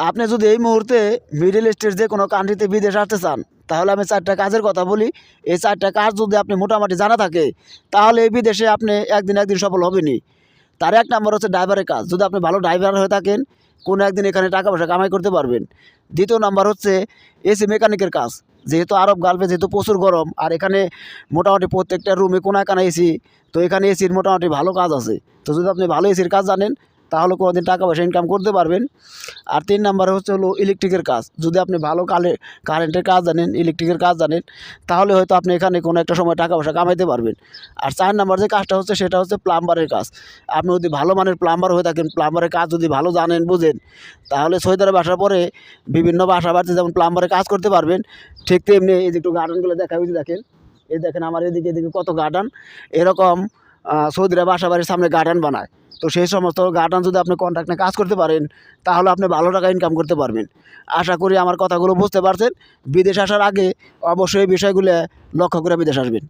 আপনি যদি এই মুহূর্তে মিডল ইস্টের যে কোনো কান্ট্রিতে বিদেশ আসতে চান, তাহলে আমি 4টা কাজের কথা বলি। এই 4টা কাজ যদি আপনি মোটামুটি জানা থাকে, তাহলে এই বিদেশে আপনি একদিন সফল হবেনই। তার 1 নাম্বার হচ্ছে ড্রাইভারের কাজ। যদি আপনি ভালো ড্রাইভার হয়ে থাকেন, কোনো একদিন এখানে টাকা পয়সা কামাই করতে পারবেন। দ্বিতীয় নাম্বার হচ্ছে এসি মেকানিকের কাজ। যেহেতু আরব গালফে যেহেতু প্রচুর গরম, আর এখানে মোটামুটি প্রত্যেকটা রুমে কোনায় কানায় এসি, তো এখানে এসির মোটামুটি ভালো কাজ আছে। তো যদি আপনি ভালো এসির কাজ জানেন, তাহলে কোনোদিন টাকা পয়সা ইনকাম করতে পারবেন। আর 3 নাম্বারে হচ্ছে হলো ইলেকট্রিকের কাজ। যদি আপনি ভালো কারেন্টের কাজ জানেন, ইলেকট্রিকের কাজ জানেন, তাহলে হয়তো আপনি এখানে কোনো একটা সময় টাকা পয়সা কামাইতে পারবেন। আর 4 নাম্বার যে কাজটা হচ্ছে, সেটা হচ্ছে প্লাম্বারের কাজ। আপনি যদি ভালো মানের প্লাম্বার হয়ে থাকেন, প্লাম্বারের কাজ যদি ভালো জানেন, বুঝেন, তাহলে সৌদি আরবে আসার পরে বিভিন্ন বাসা বাড়িতে যেমন প্লাম্বারের কাজ করতে পারবেন, ঠিক তেমনি এই যে একটু গার্ডেনগুলো দেখা হয়েছে দেখেন, এই দেখেন আমার এদিকে কত গার্ডেন। এরকম সৌদিরা বাসা বাড়ির সামনে গার্ডেন বানায়। তো সেই সমস্ত গার্ডেন যদি আপনি কন্ট্রাক্টে কাজ করতে পারেন, তাহলে আপনি ভালো টাকা ইনকাম করতে পারবেন। আশা করি আমার কথাগুলো বুঝতে পারছেন। বিদেশ আসার আগে অবশ্যই এই বিষয়গুলো লক্ষ্য করে বিদেশ আসবেন।